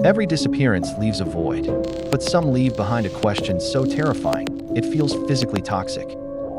Every disappearance leaves a void, but some leave behind a question so terrifying, it feels physically toxic.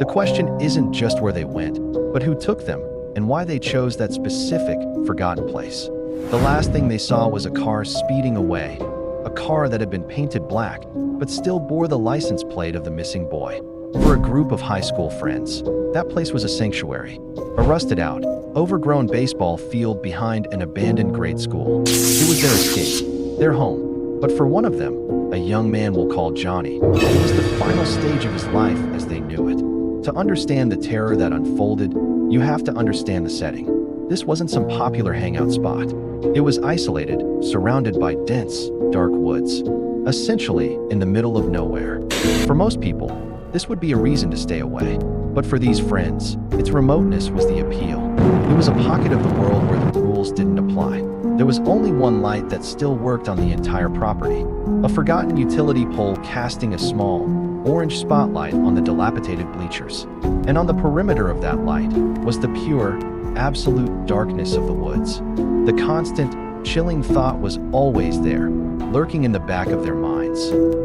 The question isn't just where they went, but who took them and why they chose that specific, forgotten place. The last thing they saw was a car speeding away, a car that had been painted black, but still bore the license plate of the missing boy. For a group of high school friends, that place was a sanctuary, a rusted-out, overgrown baseball field behind an abandoned grade school. It was their escape, their home. But for one of them, a young man we'll call Johnny, it was the final stage of his life as they knew it. To understand the terror that unfolded, you have to understand the setting. This wasn't some popular hangout spot. It was isolated, surrounded by dense, dark woods, essentially in the middle of nowhere. For most people, this would be a reason to stay away. But for these friends, its remoteness was the appeal. It was a pocket of the world where the rules didn't apply. There was only one light that still worked on the entire property, a forgotten utility pole casting a small, orange spotlight on the dilapidated bleachers. And on the perimeter of that light was the pure, absolute darkness of the woods. The constant, chilling thought was always there, lurking in the back of their minds.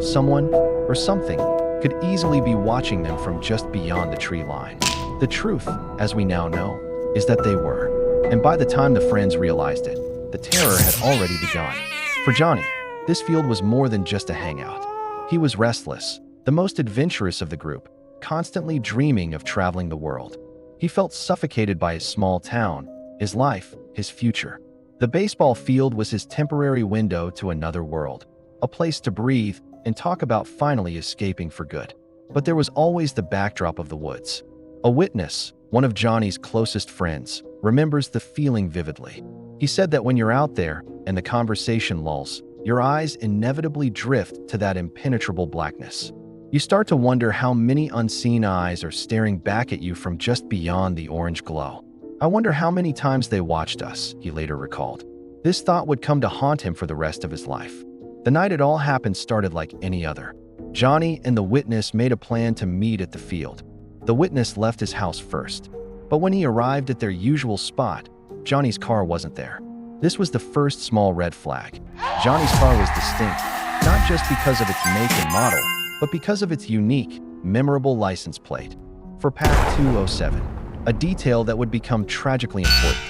Someone, or something, could easily be watching them from just beyond the tree line. The truth, as we now know, is that they were. And by the time the friends realized it, the terror had already begun. For Johnny, this field was more than just a hangout. He was restless, the most adventurous of the group, constantly dreaming of traveling the world. He felt suffocated by his small town, his life, his future. The baseball field was his temporary window to another world, a place to breathe and talk about finally escaping for good. But there was always the backdrop of the woods. A witness, one of Johnny's closest friends, remembers the feeling vividly. He said that when you're out there and the conversation lulls, your eyes inevitably drift to that impenetrable blackness. You start to wonder how many unseen eyes are staring back at you from just beyond the orange glow. I wonder how many times they watched us, he later recalled. This thought would come to haunt him for the rest of his life. The night it all happened started like any other. Johnny and the witness made a plan to meet at the field. The witness left his house first, but when he arrived at their usual spot, Johnny's car wasn't there. This was the first small red flag. Johnny's car was distinct, not just because of its make and model, but because of its unique, memorable license plate. For PAC 207, a detail that would become tragically important.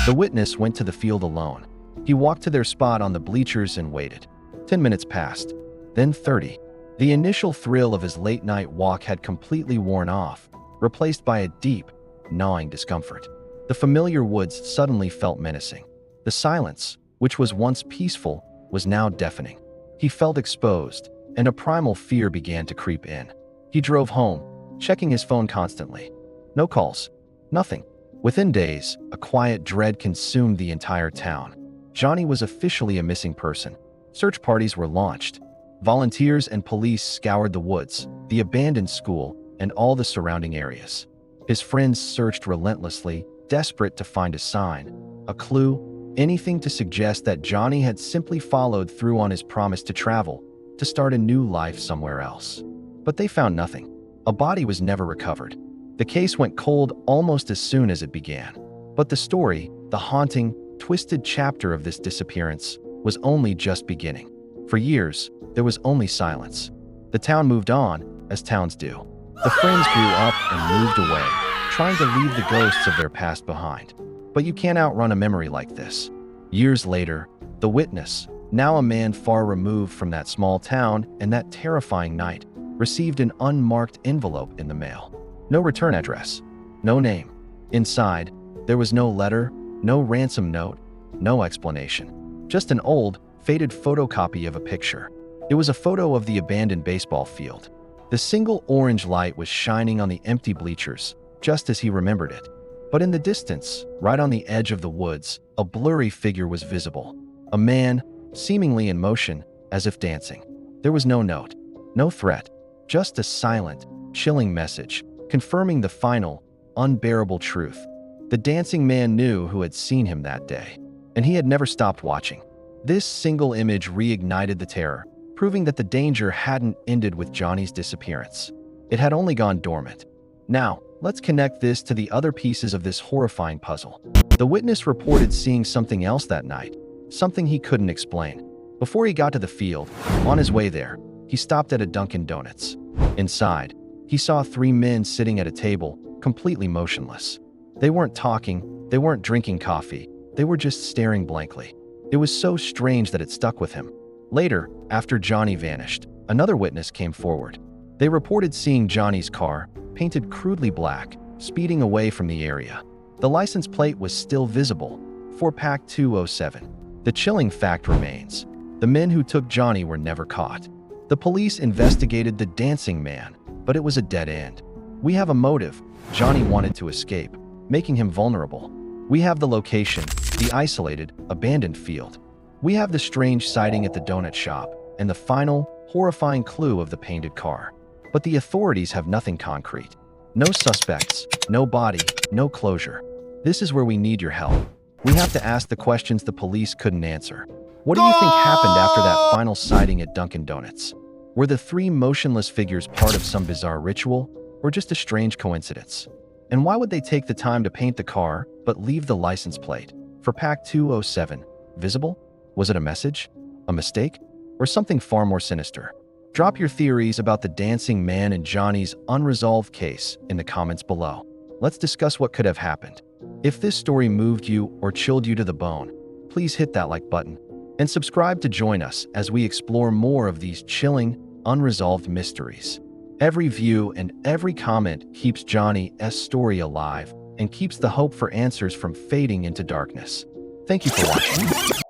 The witness went to the field alone. He walked to their spot on the bleachers and waited. 10 minutes passed, then 30. The initial thrill of his late-night walk had completely worn off, replaced by a deep, gnawing discomfort. The familiar woods suddenly felt menacing. The silence, which was once peaceful, was now deafening. He felt exposed, and a primal fear began to creep in. He drove home, checking his phone constantly. No calls, nothing. Within days, a quiet dread consumed the entire town. Johnny was officially a missing person. Search parties were launched. Volunteers and police scoured the woods, the abandoned school, and all the surrounding areas. His friends searched relentlessly, desperate to find a sign, a clue, anything to suggest that Johnny had simply followed through on his promise to travel, to start a new life somewhere else. But they found nothing. A body was never recovered. The case went cold almost as soon as it began. But the story, the haunting, twisted chapter of this disappearance, was only just beginning. For years, there was only silence. The town moved on, as towns do. The friends grew up and moved away, trying to leave the ghosts of their past behind. But you can't outrun a memory like this. Years later, the witness, now a man far removed from that small town and that terrifying night, received an unmarked envelope in the mail. No return address, no name. Inside, there was no letter, no ransom note, no explanation. Just an old, faded photocopy of a picture. It was a photo of the abandoned baseball field. The single orange light was shining on the empty bleachers, just as he remembered it. But in the distance, right on the edge of the woods, a blurry figure was visible. A man, seemingly in motion, as if dancing. There was no note, no threat, just a silent, chilling message, confirming the final, unbearable truth. The dancing man knew who had seen him that day, and he had never stopped watching. This single image reignited the terror, proving that the danger hadn't ended with Johnny's disappearance. It had only gone dormant. Now, let's connect this to the other pieces of this horrifying puzzle. The witness reported seeing something else that night, something he couldn't explain. Before he got to the field, on his way there, he stopped at a Dunkin' Donuts. Inside, he saw 3 men sitting at a table, completely motionless. They weren't talking, they weren't drinking coffee, they were just staring blankly. It was so strange that it stuck with him. Later, after Johnny vanished, another witness came forward. They reported seeing Johnny's car, painted crudely black, speeding away from the area. The license plate was still visible, for PAC 207. The chilling fact remains: the men who took Johnny were never caught. The police investigated the dancing man, but it was a dead end. We have a motive: Johnny wanted to escape, making him vulnerable. We have the location: the isolated, abandoned field. We have the strange sighting at the donut shop, and the final, horrifying clue of the painted car. But the authorities have nothing concrete. No suspects, no body, no closure. This is where we need your help. We have to ask the questions the police couldn't answer. What do you think happened after that final sighting at Dunkin' Donuts? Were the 3 motionless figures part of some bizarre ritual, or just a strange coincidence? And why would they take the time to paint the car, but leave the license plate, for PAC 207, visible? Was it a message? A mistake? Or something far more sinister? Drop your theories about the dancing man and Johnny's unresolved case in the comments below. Let's discuss what could have happened. If this story moved you or chilled you to the bone, please hit that like button and subscribe to join us as we explore more of these chilling, unresolved mysteries. Every view and every comment keeps Johnny's story alive and keeps the hope for answers from fading into darkness. Thank you for watching.